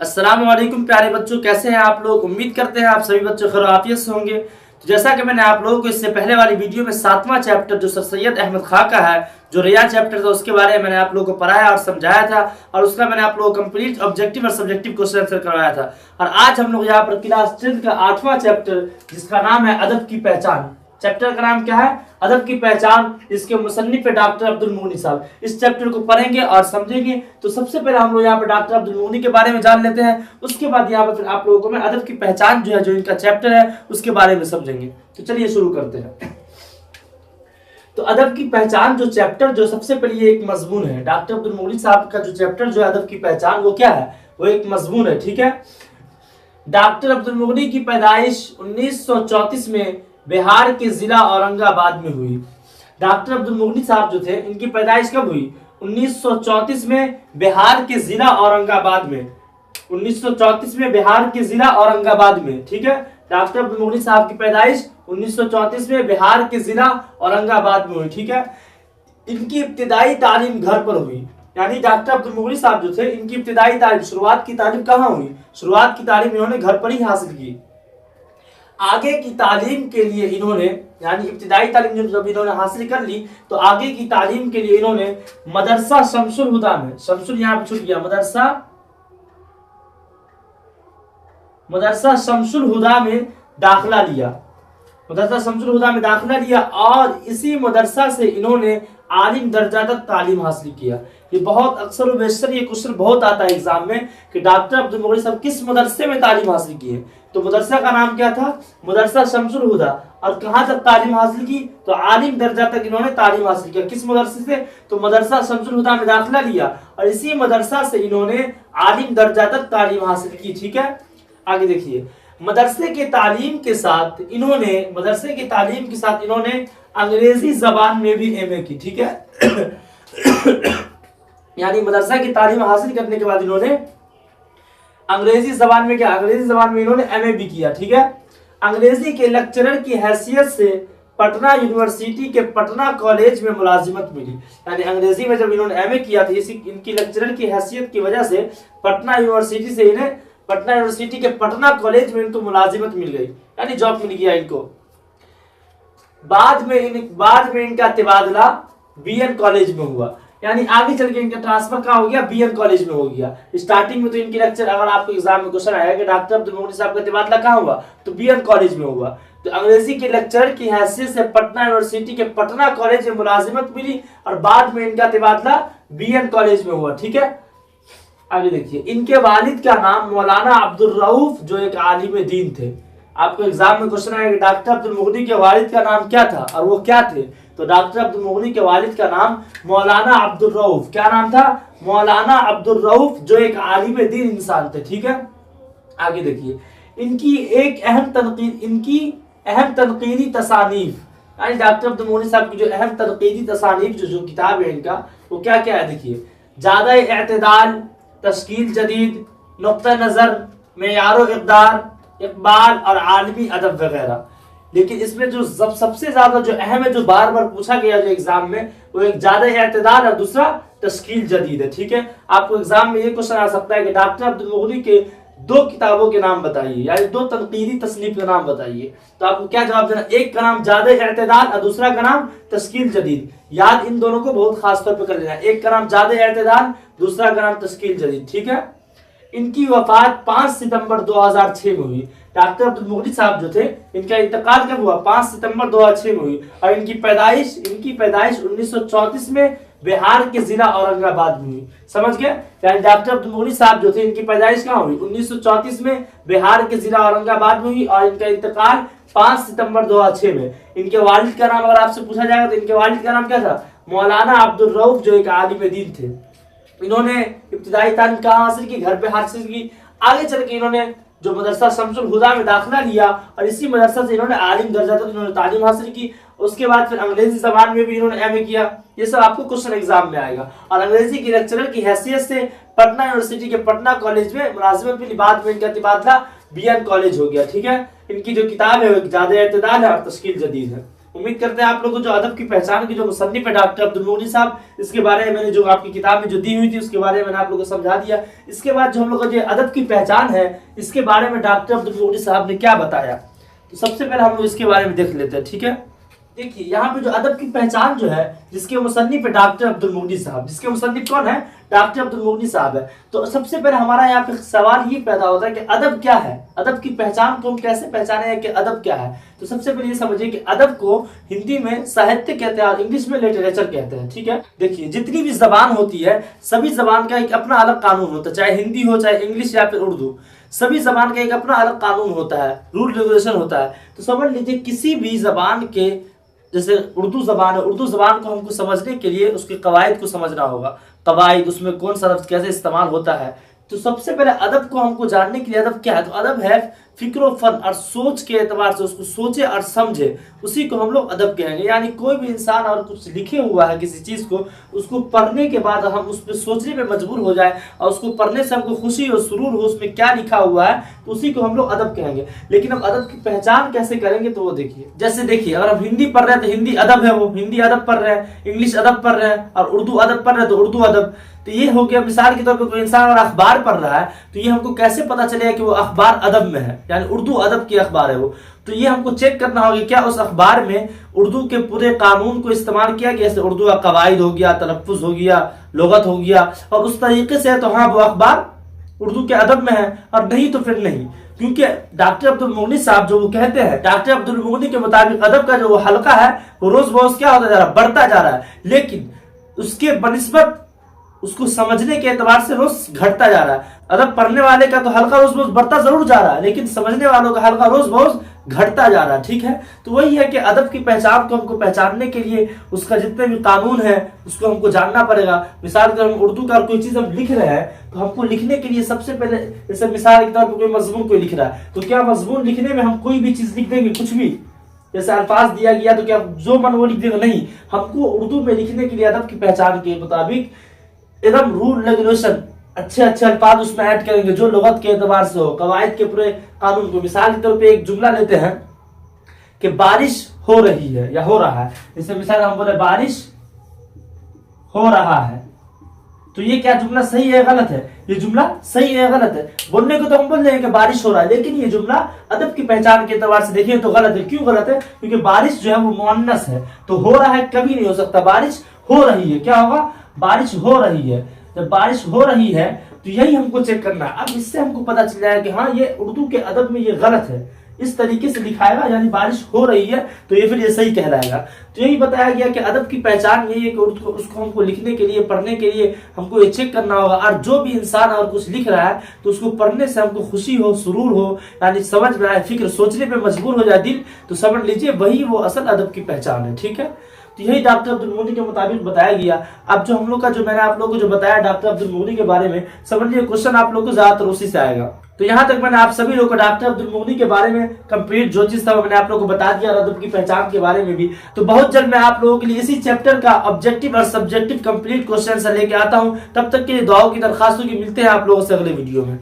अस्सलाम वालेकुम प्यारे बच्चों, कैसे हैं आप लोग। उम्मीद करते हैं आप सभी बच्चों खैर आफियत से होंगे। तो जैसा कि मैंने आप लोगों को इससे पहले वाली वीडियो में 7वां चैप्टर जो सर सैयद अहमद खां का है, जो रिया चैप्टर था, उसके बारे में मैंने आप लोगों को पढ़ाया और समझाया था और उसका मैंने आप लोगों को कंप्लीट ऑब्जेक्टिव और सब्जेक्टिव क्वेश्चन आंसर करवाया था। और आज हम लोग यहाँ पर क्लास 10 का 8वां चैप्टर जिसका नाम है अदब की पहचान। चैप्टर का नाम क्या है? अदब की पहचान। इसके मुसन्निफ है डॉक्टर अब्दुल मुगनी साहब। इस चैप्टर को पढ़ेंगे और समझेंगे। तो सबसे पहले हम लोग यहाँ पर डॉक्टर अब्दुल मुगनी के बारे में जान लेते हैं। उसके बाद यहाँ पर फिर आप लोगों को मैं अदब की पहचान जो है, जो इनका चैप्टर है, उसके बारे में समझेंगे। तो चलिए शुरू करते हैं। तो अदब की पहचान जो चैप्टर, जो सबसे पहले ये एक मजमून है। डॉक्टर अब्दुल मुगनी साहब का जो चैप्टर जो है अदब की पहचान, वो क्या है? वो एक मजमून है। ठीक है। डॉक्टर अब्दुल मुगनी की पैदाइश 1934 में बिहार के जिला औरंगाबाद में हुई। डॉक्टर अब्दुल मुगनी साहब जो थे, इनकी पैदाइश कब हुई? 1934 में बिहार के जिला औरंगाबाद में। 1934 में बिहार के जिला औरंगाबाद में। ठीक है। डॉक्टर अब्दुल मुगनी साहब की पैदाइश 1934 में बिहार के जिला औरंगाबाद में हुई। ठीक है। इनकी इब्तिदाई तालीम घर पर हुई। यानी डॉक्टर अब्दुल मुगनी साहब जो थे, इनकी इब्तिदाई तालीम, शुरुआत की तालीम कहाँ हुई? शुरुआत की तालीम इन्होंने घर पर ही हासिल की। आगे की तालीम के लिए इन्होंने, यानी इब्तिदाई तालीम जब इन्होंने हासिल कर ली, तो आगे की तालीम के लिए इन्होंने मदरसा शमसुल हुदा में, शमसुल यहाँ पे छूट गया, मदरसा शमसुल हुदा में दाखिला लिया। मदरसा शमसुल हुदा में दाखिला लिया और इसी मदरसा से इन्होंने आलिम दर्जा तक तालीम हासिल किया। ये बहुत अक्सर व बेशतर ये क्वेश्चन बहुत आता है एग्जाम में कि डॉक्टर अब्दुल मुगनी साहब किस मदरसे में तालीम हासिल की है। तो मदरसा का नाम क्या था? मदरसा शमसुल हुदा। और कहां तक तालीम हासिल की? तो आलिम दर्जा तक इन्होंने तालीम हासिल किया। किस मदरसे से? तो मदरसा शमसुल हुदा में दाखिला लिया और इसी मदरसा से इन्होंने आलिम दर्जा तक तालीम हासिल की। ठीक है। आगे देखिए, मदरसे के तालीम के साथ इन्होंने अंग्रेजी जबान में भी एमए की। ठीक है। यानी मदरसा की तालीम हासिल करने के बाद इन्होंने अंग्रेजी जबान में क्या? अंग्रेजी जबान में इन्होंने एमए भी किया। ठीक है। अंग्रेजी के लेक्चरर की हैसियत से पटना यूनिवर्सिटी के पटना कॉलेज में मुलाजिमत मिली। यानी अंग्रेजी में जब इन्होंने एमए किया था, इसी इनकी लेक्चरर की हैसियत की वजह से पटना यूनिवर्सिटी से इन्हें पटना यूनिवर्सिटी के पटना कॉलेज में इनको मुलाजिमत मिल गई, यानी जॉब मिल गया इनको। बाद में इनका तबादला बीएन कॉलेज में हुआ। यानी आगे चल के इनका ट्रांसफर कहाँ हो गया? बीएन कॉलेज में हो गया। स्टार्टिंग में तो इनकी लेक्चर, अगर आपको एग्जाम में क्वेश्चन आया कि डॉक्टर अब्दुल मुगनी साहब का तबादला कहाँ हुआ, तो बीएन कॉलेज में हुआ। तो अंग्रेजी के लेक्चरर की हैसियत से पटना यूनिवर्सिटी के पटना कॉलेज में मुलाजिमत मिली और बाद में इनका तबादला बीएन कॉलेज में हुआ। ठीक है। आगे देखिए, इनके वालिद का नाम मौलाना अब्दुल रऊफ, जो एक आलिम दीन थे। आपको एग्जाम में क्वेश्चन आएगा डॉक्टर अब्दुल मुगनी के वालिद का नाम क्या था और वो क्या थे? तो डॉक्टर अब्दुल मुगनी के वालिद का नाम मौलाना अब्दुल रऊफ। क्या नाम था? मौलाना अब्दुल रऊफ, जो एक आलिम दीन इंसान थे। ठीक है। आगे देखिए, इनकी अहम तनकीदी तसानीफ, यानी डॉक्टर अब्दुल मुगनी साहब की जो अहम तनकीदी तसानीफ जो किताब है इनका, वो क्या क्या है? देखिए, ज्यादा एतदाल, तश्कील जदीद, नुक्ता नजर, मेयारो इक़बाल और आलमी अदब वगैरह। लेकिन इसमें जो सबसे ज्यादा जो अहम है, जो बार बार पूछा गया जो एग्जाम में, वो एक ज्यादा एतदाल और दूसरा तश्कील जदीद है। ठीक है। आपको एग्जाम में ये क्वेश्चन आ सकता है कि डॉक्टर अब्दुल मुगनी के 2 किताबों के नाम बताइए, यानी 2 तनकीदी तसनीफ के नाम बताइए। तो आपको क्या जवाब देना? एक का नाम ज्यादा एतदाल और दूसरा का नाम तश्कील जदीद। याद इन दोनों को बहुत खास तौर पर कर लेना। एक का नाम ज्यादा एतदाल, दूसरा का नाम तश्कील जदीद। ठीक है। इनकी वफात 5 सितंबर 2006 में हुई। डॉक्टर अब्दुल मुगनी साहब जो थे, इनका इंतकाल कब हुआ? 5 सितंबर 2006 में हुई। और इनकी पैदाइश 1934 में बिहार के जिला औरंगाबाद में हुई। समझ गए? यानी डॉक्टर अब्दुल मुगनी साहब जो थे, इनकी पैदाइश कहाँ हुई? 1934 में बिहार के जिला औरंगाबाद में हुई और इनका इंतकाल 5 सितंबर 2006 में। इनके वालिद का नाम अगर आपसे पूछा जाएगा तो इनके वालिद का नाम क्या था? मौलाना अब्दुल रऊफ, जो एक आलिम दीन थे। इन्होंने इब्तिदाई तालीम कहाँ हासिल की? घर पे हासिल की। आगे चल के इन्होंने जो मदरसा शमसुल हुदा में दाखिला लिया और इसी मदरसा से इन्होंने आलिम दर्जा तक इन्होंने तालीम हासिल की। उसके बाद फिर अंग्रेजी जबान में भी इन्होंने एमए किया। ये सब आपको क्वेश्चन एग्जाम में आएगा। और अंग्रेजी के लेक्चरर की हैसियत से पटना यूनिवर्सिटी के पटना कॉलेज में मुलाजिमत मिली। बाद में इनका तबादला बीएन कॉलेज हो गया। ठीक है। इनकी जो किताब है वो ज्यादा एतदाल है और तश्कील जदीद है। उम्मीद करते हैं आप लोगों को जो अदब की पहचान की जो मुसन्निफ है डॉक्टर अब्दुल मुगनी साहब, इसके बारे में मैंने जो आपकी किताब में जो दी हुई थी उसके बारे में मैंने आप लोगों को समझा दिया। इसके बाद जो हम लोग का जो अदब की पहचान है इसके बारे में डॉक्टर अब्दुल मुगनी साहब ने क्या बताया, तो सबसे पहले हम लोग इसके बारे में देख लेते हैं। ठीक है, देखिए यहाँ पे जो अदब की पहचान जो है जिसके मुसन्निफ है डॉक्टर अब्दुल मुगनी साहब, जिसके मुसन्निफ कौन है, डॉक्टर अब्दुल मुगनी साहब है। तो सबसे पहले हमारा यहाँ पे सवाल ये पैदा होता है कि अदब क्या है, अदब की पहचान को हम कैसे पहचाने कि अदब क्या है। तो सबसे पहले ये समझिए कि अदब को हिंदी में साहित्य कहते हैं और इंग्लिश में लिटरेचर कहते हैं। ठीक है, देखिए जितनी भी जबान होती है सभी जबान का एक अपना अलग कानून होता है, चाहे हिंदी हो चाहे इंग्लिश या फिर उर्दू, सभी जबान का एक अपना अलग कानून होता है, रूल रेगुलेशन होता है। तो समझ लीजिए किसी भी जबान के, जैसे उर्दू जबान है, उर्दू जबान को हमको समझने के लिए उसके कवायद को समझना होगा, कवायद उसमें कौन सा लफ्ज कैसे इस्तेमाल होता है। तो सबसे पहले अदब को हमको जानने के लिए अदब क्या है, तो अदब है फिक्र फन और सोच के एतबार से उसको सोचे और समझे, उसी को हम लोग अदब कहेंगे। यानी कोई भी इंसान और कुछ लिखे हुआ है किसी चीज को, उसको पढ़ने के बाद हम उस पर सोचने पे मजबूर हो जाए और उसको पढ़ने से हमको खुशी हो, सुरूर हो, उसमें क्या लिखा हुआ है, तो उसी को हम लोग अदब कहेंगे। लेकिन अब अदब की पहचान कैसे करेंगे, तो वो देखिए, जैसे देखिए अगर हम हिंदी पढ़ रहे हैं तो हिंदी अदब है, वो हिंदी अदब पढ़ रहे हैं, इंग्लिश अदब पढ़ रहे हैं, और उर्दू अदब पढ़ रहे हैं तो उर्दू अदब। तो ये हो गया मिसाल के तौर पर कोई इंसान अगर अखबार पढ़ रहा है तो ये हमको कैसे पता चलेगा कि वो अखबार अदब में है, यानी उर्दू अदब की अखबार है वो। तो ये हमको चेक करना होगा क्या उस अखबार में उर्दू के पूरे कानून को इस्तेमाल किया गया, जैसे उर्दू का कवायद हो गया, तलफ्फुज हो गया, लुगत हो गया, और उस तरीके से तो हाँ वो अखबार उर्दू के अदब में है, और नहीं तो फिर नहीं। क्योंकि डॉक्टर अब्दुल मुगनी साहब जो वो कहते हैं, डॉक्टर अब्दुल मुगनी के मुताबिक अदब का जो वो हल्का है वो रोज रोज क्या होता जा रहा है, बढ़ता जा रहा है, लेकिन उसके बनिस्बत उसको समझने के एतबार से रोज घटता जा रहा है। अदब पढ़ने वाले का तो हल्का रोज रोज बढ़ता जरूर जा रहा है, लेकिन समझने वालों का हल्का रोज रोज घटता जा रहा है। ठीक है, तो वही है कि अदब की पहचान को हमको पहचानने के लिए उसका जितने भी कानून है उसको हमको जानना पड़ेगा। मिसाल के हम उर्दू का कोई चीज हम लिख रहे हैं तो हमको लिखने के लिए सबसे पहले, जैसे मिसाल के तौर पर कोई मजमून कोई लिख रहा है, तो क्या मजमून लिखने में हम कोई भी चीज लिख देंगे, कुछ भी जैसे अल्फाज दिया गया तो क्या जो मन वो लिख देगा, नहीं। हमको उर्दू में लिखने के लिए अदब की पहचान के मुताबिक एकदम रूल रेगुलेशन, अच्छे अच्छे अल्फाज उसमें ऐड करेंगे जो लुगत के एतबार से हो, कवायद के पूरे कानून को। मिसाल के तौर पे एक जुमला लेते हैं कि बारिश हो रही है या हो रहा है, जैसे मिसाल हम बोले बारिश हो रहा है, तो ये क्या जुमला सही है गलत है, ये जुमला सही है गलत है। बोलने को तो हम बोल रहे हैं कि बारिश हो रहा है, लेकिन ये जुमला अदब की पहचान के एतबार से देखिए तो गलत है। क्यों गलत है, क्योंकि बारिश जो है वो मुअन्नस है, तो हो रहा है कभी नहीं हो सकता, बारिश हो रही है, क्या होगा, बारिश हो रही है। जब बारिश हो रही है तो यही हमको चेक करना है। अब इससे हमको पता चल जाएगा कि हाँ ये उर्दू के अदब में ये गलत है, इस तरीके से लिखाएगा यानी बारिश हो रही है तो ये फिर ये सही कहलाएगा। तो यही बताया गया कि अदब की पहचान यही है कि उसको हमको लिखने के लिए, पढ़ने के लिए हमको ये चेक करना होगा। और जो भी इंसान और कुछ लिख रहा है तो उसको पढ़ने से हमको खुशी हो, सुरूर हो, यानी समझ में आए, फिक्र, सोचने पे मजबूर हो जाए दिल, तो समझ लीजिए वही वो असल अदब की पहचान है। ठीक है, तो यही डॉक्टर अब्दुल मुगनी के मुताबिक बताया गया। अब जो हम लोग का जो मैंने आप लोगों को जो बताया डॉक्टर अब्दुल मुगनी के बारे में, समझिए क्वेश्चन आप लोग को ज्यादातर उसी से आएगा। तो यहाँ तक मैंने आप सभी लोगों को डॉक्टर अब्दुल मुगनी के बारे में कंप्लीट जो चीज था मैंने आप लोगों को बता दिया, अदब की पहचान के बारे में भी। तो बहुत जल्द मैं आप लोगों के लिए इसी चैप्टर का ऑब्जेक्टिव और सब्जेक्टिव कंप्लीट क्वेश्चन लेके आता हूँ। तब तक के लिए दुआओं की दरखास्तों की मिलते हैं आप लोगों से अगले वीडियो में।